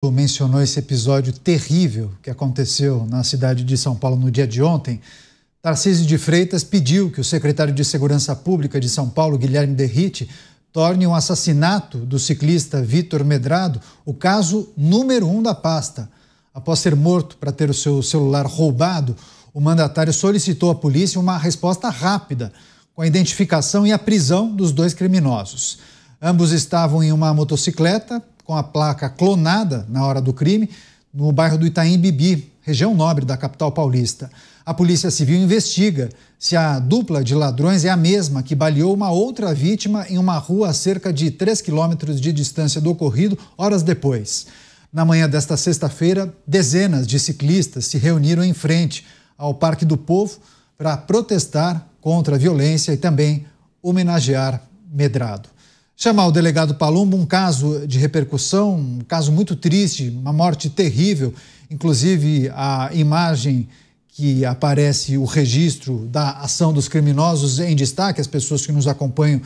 Mencionou esse episódio terrível que aconteceu na cidade de São Paulo no dia de ontem. Tarcísio de Freitas pediu que o secretário de Segurança Pública de São Paulo, Guilherme Derrite, torne o assassinato do ciclista Vitor Medrado o caso número 1 da pasta. Após ser morto para ter o seu celular roubado, o mandatário solicitou à polícia uma resposta rápida, com a identificação e a prisão dos dois criminosos. Ambos estavam em uma motocicleta com a placa clonada na hora do crime, no bairro do Itaim Bibi, região nobre da capital paulista. A Polícia Civil investiga se a dupla de ladrões é a mesma que baleou uma outra vítima em uma rua a cerca de 3 quilômetros de distância do ocorrido, horas depois. Na manhã desta sexta-feira, dezenas de ciclistas se reuniram em frente ao Parque do Povo para protestar contra a violência e também homenagear Medrado. Chamar o delegado Palumbo, um caso de repercussão, um caso muito triste, uma morte terrível. Inclusive, a imagem que aparece, o registro da ação dos criminosos em destaque. As pessoas que nos acompanham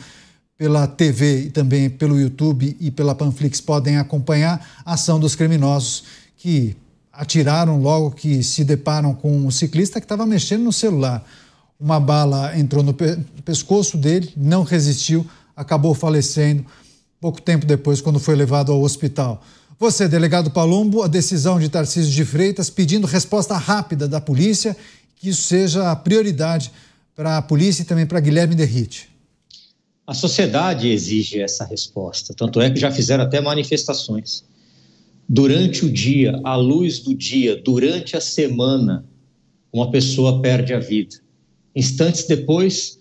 pela TV e também pelo YouTube e pela Panflix podem acompanhar a ação dos criminosos que atiraram logo que se deparam com o ciclista que estava mexendo no celular. Uma bala entrou no pescoço dele, não resistiu, acabou falecendo pouco tempo depois, quando foi levado ao hospital. Você, delegado Palumbo, a decisão de Tarcísio de Freitas pedindo resposta rápida da polícia, que isso seja a prioridade para a polícia e também para Guilherme Derrite. A sociedade exige essa resposta, tanto é que já fizeram até manifestações. Durante o dia, à luz do dia, durante a semana, uma pessoa perde a vida. Instantes depois,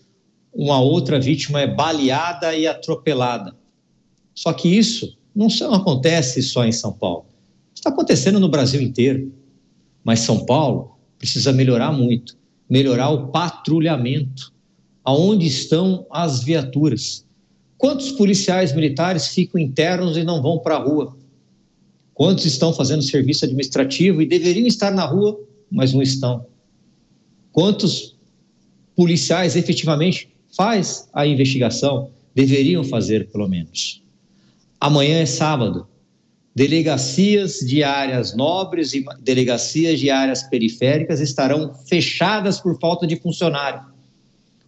uma outra vítima é baleada e atropelada. Só que isso não acontece só em São Paulo. Está acontecendo no Brasil inteiro. Mas São Paulo precisa melhorar muito. Melhorar o patrulhamento. Aonde estão as viaturas? Quantos policiais militares ficam internos e não vão para a rua? Quantos estão fazendo serviço administrativo e deveriam estar na rua, mas não estão? Quantos policiais efetivamente faz a investigação? Deveriam fazer, pelo menos. Amanhã é sábado. Delegacias de áreas nobres e delegacias de áreas periféricas estarão fechadas por falta de funcionário.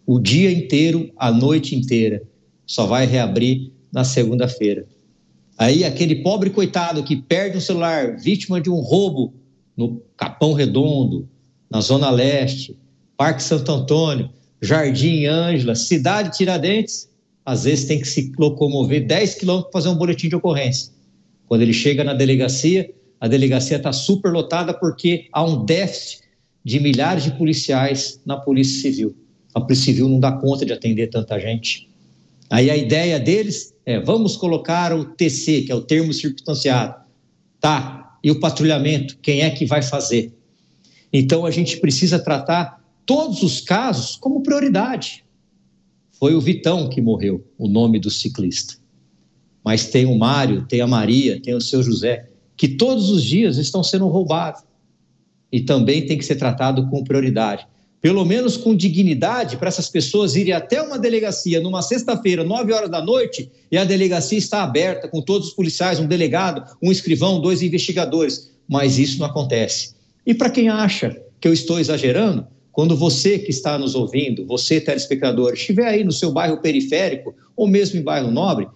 O dia inteiro, a noite inteira. Só vai reabrir na segunda-feira. Aí aquele pobre coitado que perde um celular, vítima de um roubo no Capão Redondo, na Zona Leste, Parque Santo Antônio, Jardim Ângela, Cidade Tiradentes, às vezes tem que se locomover 10 quilômetros para fazer um boletim de ocorrência. Quando ele chega na delegacia, a delegacia está superlotada porque há um déficit de milhares de policiais na Polícia Civil. A Polícia Civil não dá conta de atender tanta gente. Aí a ideia deles é, vamos colocar o TC, que é o termo circunstanciado. Tá, e o patrulhamento, quem é que vai fazer? Então a gente precisa tratar todos os casos como prioridade. Foi o Vitão que morreu, o nome do ciclista. Mas tem o Mário, tem a Maria, tem o seu José, que todos os dias estão sendo roubados. E também tem que ser tratado com prioridade. Pelo menos com dignidade, para essas pessoas irem até uma delegacia numa sexta-feira, 9 horas da noite, e a delegacia está aberta com todos os policiais, um delegado, um escrivão, 2 investigadores. Mas isso não acontece. E para quem acha que eu estou exagerando, quando você que está nos ouvindo, você telespectador, estiver aí no seu bairro periférico ou mesmo em bairro nobre,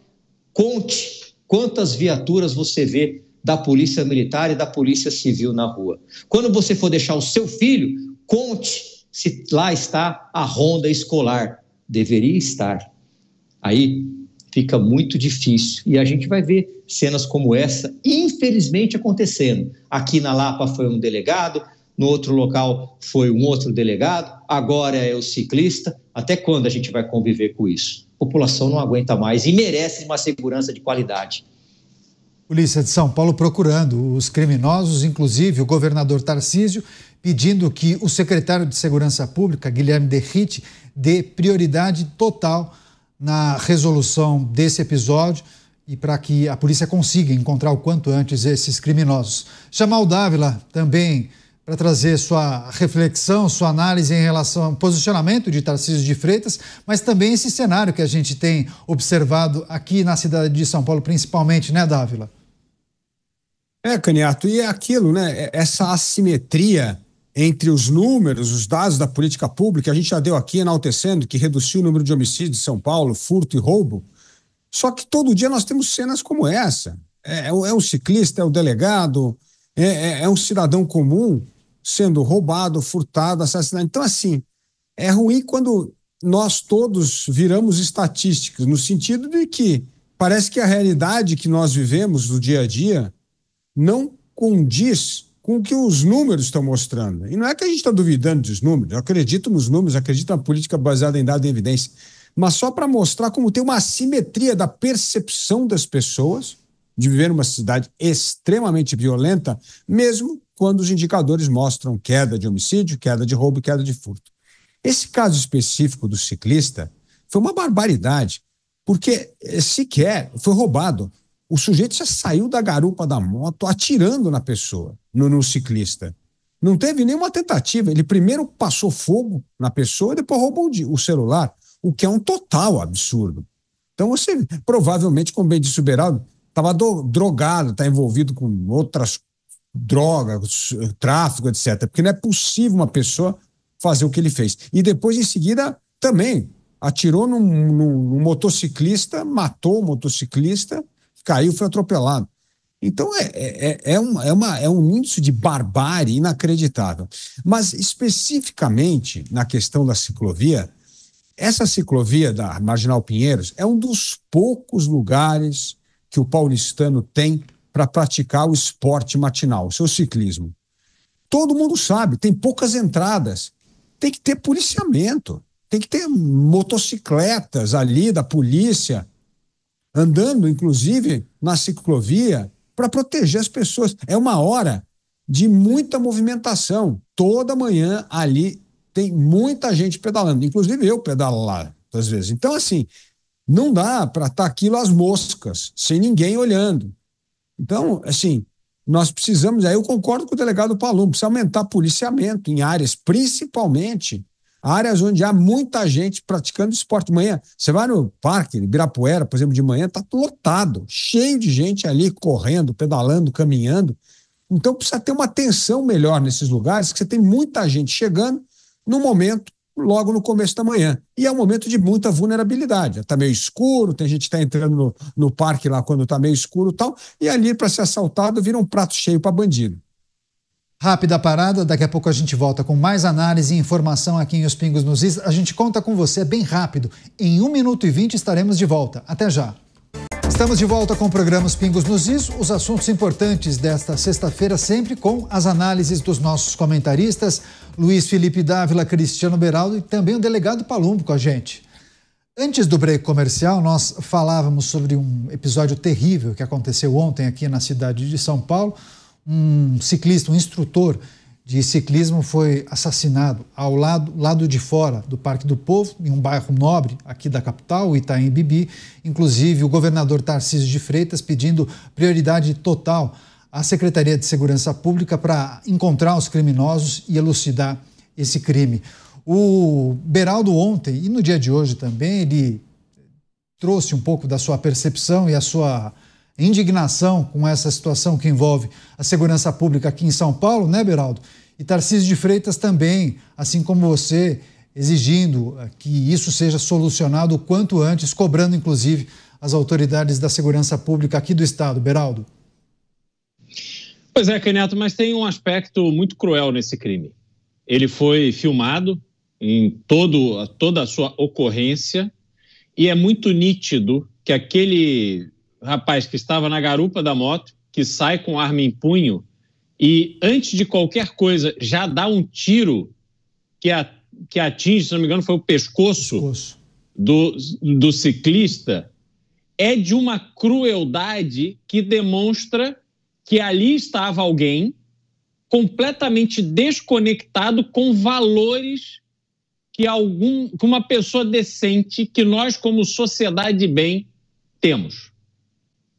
conte quantas viaturas você vê da Polícia Militar e da Polícia Civil na rua. Quando você for deixar o seu filho, conte se lá está a ronda escolar. Deveria estar. Aí fica muito difícil e a gente vai ver cenas como essa, infelizmente, acontecendo. Aqui na Lapa foi um delegado, no outro local foi um outro delegado, agora é o ciclista. Até quando a gente vai conviver com isso? A população não aguenta mais e merece uma segurança de qualidade. Polícia de São Paulo procurando os criminosos, inclusive o governador Tarcísio, pedindo que o secretário de Segurança Pública, Guilherme Derrite, dê prioridade total na resolução desse episódio e para que a polícia consiga encontrar o quanto antes esses criminosos. Chamar o Dávila também para trazer sua reflexão, sua análise em relação ao posicionamento de Tarcísio de Freitas, mas também esse cenário que a gente tem observado aqui na cidade de São Paulo, principalmente, né, Dávila? Caniato, e é aquilo, né? Essa assimetria entre os números, os dados da política pública, a gente já deu aqui enaltecendo que reduziu o número de homicídios em São Paulo, furto e roubo. Só que todo dia nós temos cenas como essa. É um ciclista, é o delegado, é um cidadão comum sendo roubado, furtado, assassinado. Então, assim, é ruim quando nós todos viramos estatísticas, no sentido de que parece que a realidade que nós vivemos no dia a dia não condiz com o que os números estão mostrando. E não é que a gente está duvidando dos números, eu acredito nos números, acredito na política baseada em dados e evidência, mas só para mostrar como tem uma assimetria da percepção das pessoas de viver numa cidade extremamente violenta, mesmo quando os indicadores mostram queda de homicídio, queda de roubo e queda de furto. Esse caso específico do ciclista foi uma barbaridade, porque sequer foi roubado. O sujeito já saiu da garupa da moto atirando na pessoa, no ciclista. Não teve nenhuma tentativa. Ele primeiro passou fogo na pessoa e depois roubou o celular, o que é um total absurdo. Então você, provavelmente, como bem disse o Beraldo, estava drogado, está envolvido com outras drogas, tráfico, etc. Porque não é possível uma pessoa fazer o que ele fez. E depois, em seguida, também atirou num motociclista, matou o motociclista, caiu, foi atropelado. Então é um índice de barbárie inacreditável. Mas especificamente na questão da ciclovia, essa ciclovia da Marginal Pinheiros é um dos poucos lugares que o paulistano tem para praticar o esporte matinal, o seu ciclismo. Todo mundo sabe, tem poucas entradas, tem que ter policiamento, tem que ter motocicletas ali da polícia, andando, inclusive, na ciclovia, para proteger as pessoas. É uma hora de muita movimentação. Toda manhã ali tem muita gente pedalando. Inclusive eu pedalo lá, às vezes. Então, assim, não dá para estar aquilo às moscas, sem ninguém olhando. Então, assim, nós precisamos, aí eu concordo com o delegado Palumbo, precisa aumentar policiamento em áreas, principalmente áreas onde há muita gente praticando esporte. De manhã, você vai no parque, Ibirapuera, por exemplo, de manhã, está lotado, cheio de gente ali correndo, pedalando, caminhando. Então precisa ter uma atenção melhor nesses lugares, que você tem muita gente chegando no momento, logo no começo da manhã. E é um momento de muita vulnerabilidade. Está meio escuro, tem gente que está entrando no parque lá quando está meio escuro e tal, e ali para ser assaltado vira um prato cheio para bandido. Rápida parada, daqui a pouco a gente volta com mais análise e informação aqui em Os Pingos nos Is. A gente conta com você, é bem rápido. Em 1 minuto e 20 estaremos de volta. Até já. Estamos de volta com o programa Os Pingos nos Is, os assuntos importantes desta sexta-feira, sempre com as análises dos nossos comentaristas, Luiz Felipe Dávila, Cristiano Beraldo e também o delegado Palumbo com a gente. Antes do break comercial, nós falávamos sobre um episódio terrível que aconteceu ontem aqui na cidade de São Paulo. Um ciclista, um instrutor de ciclismo foi assassinado ao lado de fora do Parque do Povo, em um bairro nobre aqui da capital, o Itaim Bibi. Inclusive, o governador Tarcísio de Freitas pedindo prioridade total à Secretaria de Segurança Pública para encontrar os criminosos e elucidar esse crime. O Beraldo ontem, e no dia de hoje também, ele trouxe um pouco da sua percepção e a sua indignação com essa situação que envolve a segurança pública aqui em São Paulo, né, Beraldo? E Tarcísio de Freitas também, assim como você, exigindo que isso seja solucionado o quanto antes, cobrando inclusive as autoridades da segurança pública aqui do estado. Beraldo. Pois é, Caniato, mas tem um aspecto muito cruel nesse crime. Ele foi filmado em toda a sua ocorrência e é muito nítido que aquele rapaz que estava na garupa da moto, que sai com arma em punho e, antes de qualquer coisa, já dá um tiro que atinge, se não me engano, foi o pescoço do ciclista, é de uma crueldade que demonstra que ali estava alguém completamente desconectado com valores que uma pessoa decente, que nós, como sociedade de bem, temos.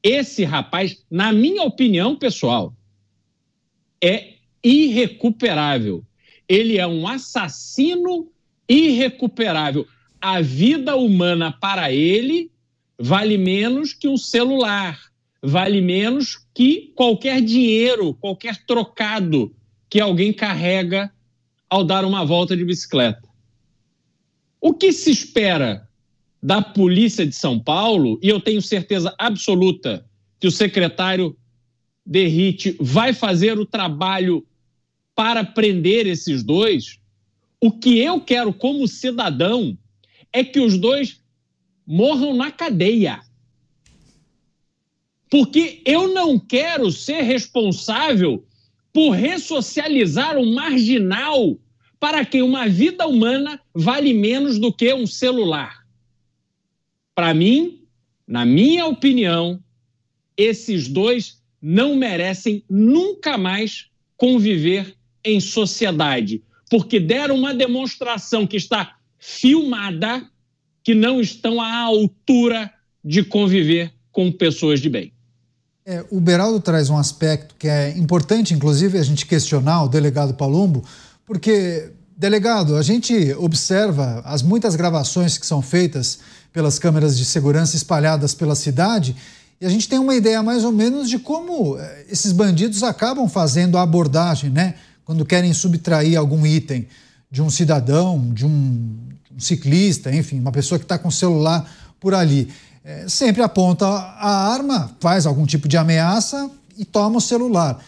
Esse rapaz, na minha opinião pessoal, é irrecuperável. Ele é um assassino irrecuperável. A vida humana para ele vale menos que um celular, vale menos que qualquer dinheiro, qualquer trocado que alguém carrega ao dar uma volta de bicicleta. O que se espera da Polícia de São Paulo, e eu tenho certeza absoluta que o secretário Derrite vai fazer o trabalho para prender esses dois, o que eu quero como cidadão é que os dois morram na cadeia. Porque eu não quero ser responsável por ressocializar um marginal para quem uma vida humana vale menos do que um celular. Para mim, na minha opinião, esses dois não merecem nunca mais conviver em sociedade, porque deram uma demonstração que está filmada que não estão à altura de conviver com pessoas de bem. O Beraldo traz um aspecto que é importante, inclusive, a gente questionar o delegado Palumbo, porque, delegado, a gente observa as muitas gravações que são feitas pelas câmeras de segurança espalhadas pela cidade e a gente tem uma ideia mais ou menos de como esses bandidos acabam fazendo a abordagem, né? Quando querem subtrair algum item de um cidadão, de um ciclista, enfim, uma pessoa que está com o celular por ali. Sempre aponta a arma, faz algum tipo de ameaça e toma o celular.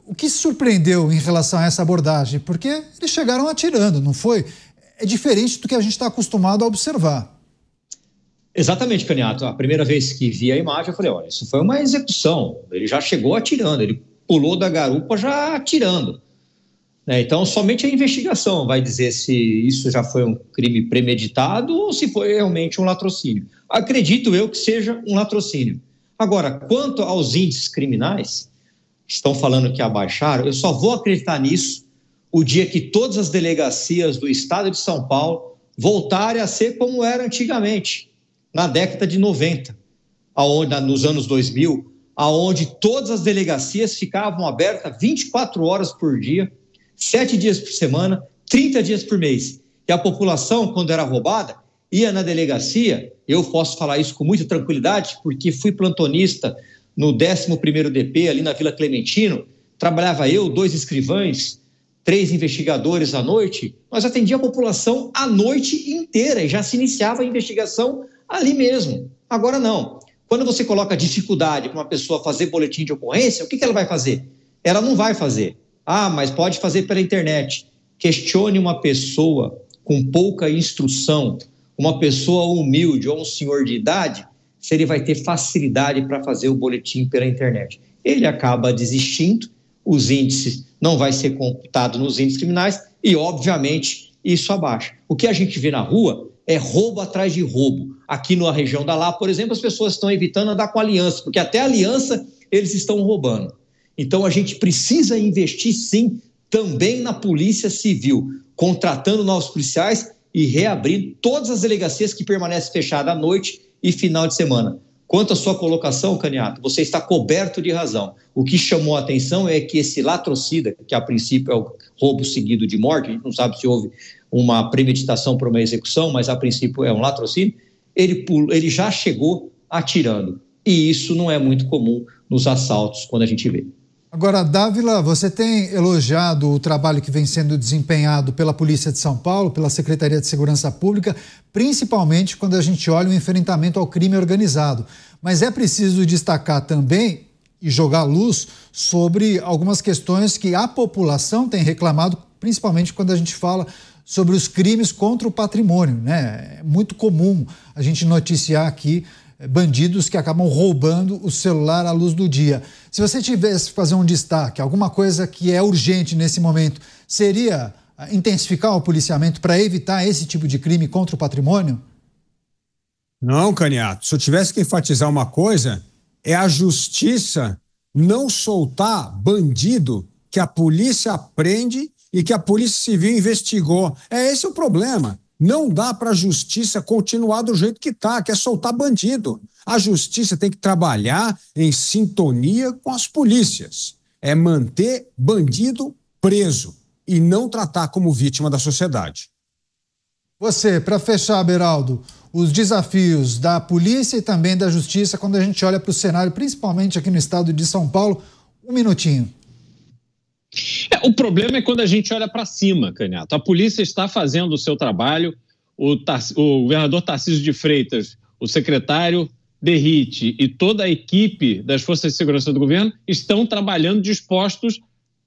O que se surpreendeu em relação a essa abordagem? Porque eles chegaram atirando, não foi? É diferente do que a gente está acostumado a observar. Exatamente, Caniato. A primeira vez que vi a imagem, eu falei, olha, isso foi uma execução. Ele já chegou atirando, ele pulou da garupa já atirando. Então, somente a investigação vai dizer se isso já foi um crime premeditado ou se foi realmente um latrocínio. Acredito eu que seja um latrocínio. Agora, quanto aos índices criminais, estão falando que abaixaram, eu só vou acreditar nisso o dia que todas as delegacias do estado de São Paulo voltarem a ser como era antigamente, na década de 90, nos anos 2000, aonde todas as delegacias ficavam abertas 24 horas por dia, 7 dias por semana, 30 dias por mês. E a população, quando era roubada, ia na delegacia. Eu posso falar isso com muita tranquilidade, porque fui plantonista no 11º DP, ali na Vila Clementino. Trabalhava eu, 2 escrivães, 3 investigadores à noite. Nós atendíamos a população a noite inteira e já se iniciava a investigação ali mesmo. Agora não. Quando você coloca dificuldade para uma pessoa fazer boletim de ocorrência, o que ela vai fazer? Ela não vai fazer. Ah, mas pode fazer pela internet. Questione uma pessoa com pouca instrução, uma pessoa humilde ou um senhor de idade, se ele vai ter facilidade para fazer o boletim pela internet. Ele acaba desistindo, os índices não vai ser computado nos índices criminais e, obviamente, isso abaixa. O que a gente vê na rua é roubo atrás de roubo. Aqui na região da Lapa, por exemplo, as pessoas estão evitando andar com aliança, porque até aliança eles estão roubando. Então, a gente precisa investir, sim, também na Polícia Civil, contratando novos policiais e reabrindo todas as delegacias que permanecem fechadas à noite e final de semana. Quanto à sua colocação, Caniato, você está coberto de razão. O que chamou a atenção é que esse latrocida, que a princípio é o roubo seguido de morte, a gente não sabe se houve uma premeditação para uma execução, mas a princípio é um latrocínio, ele já chegou atirando. E isso não é muito comum nos assaltos, quando a gente vê. Agora, Dávila, você tem elogiado o trabalho que vem sendo desempenhado pela Polícia de São Paulo, pela Secretaria de Segurança Pública, principalmente quando a gente olha o enfrentamento ao crime organizado. Mas é preciso destacar também e jogar luz sobre algumas questões que a população tem reclamado, principalmente quando a gente fala sobre os crimes contra o patrimônio, né? É muito comum a gente noticiar aqui bandidos que acabam roubando o celular à luz do dia. Se você tivesse que fazer um destaque, alguma coisa que é urgente nesse momento, seria intensificar o policiamento para evitar esse tipo de crime contra o patrimônio? Não, Caniato. Se eu tivesse que enfatizar uma coisa, é a justiça não soltar bandido que a polícia prende e que a Polícia Civil investigou. Esse o problema. Não dá para a justiça continuar do jeito que está, que é soltar bandido. A justiça tem que trabalhar em sintonia com as polícias. É manter bandido preso e não tratar como vítima da sociedade. Você, para fechar, Beraldo, os desafios da polícia e também da justiça quando a gente olha para o cenário, principalmente aqui no estado de São Paulo. Um minutinho. O problema é quando a gente olha para cima, Canhato. A polícia está fazendo o seu trabalho, o governador Tarcísio de Freitas, o secretário Derrite e toda a equipe das Forças de Segurança do governo estão trabalhando dispostos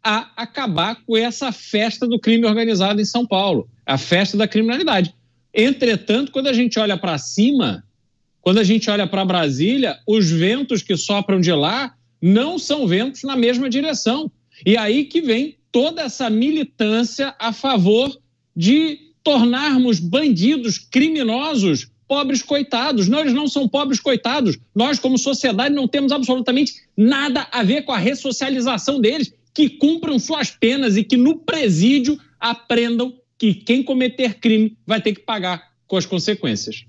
a acabar com essa festa do crime organizado em São Paulo, a festa da criminalidade. Entretanto, quando a gente olha para cima, quando a gente olha para Brasília, os ventos que sopram de lá não são ventos na mesma direção. E aí que vem toda essa militância a favor de tornarmos bandidos, criminosos, pobres coitados. Não, eles não são pobres coitados. Nós, como sociedade, não temos absolutamente nada a ver com a ressocialização deles, que cumpram suas penas e que no presídio aprendam que quem cometer crime vai ter que pagar com as consequências.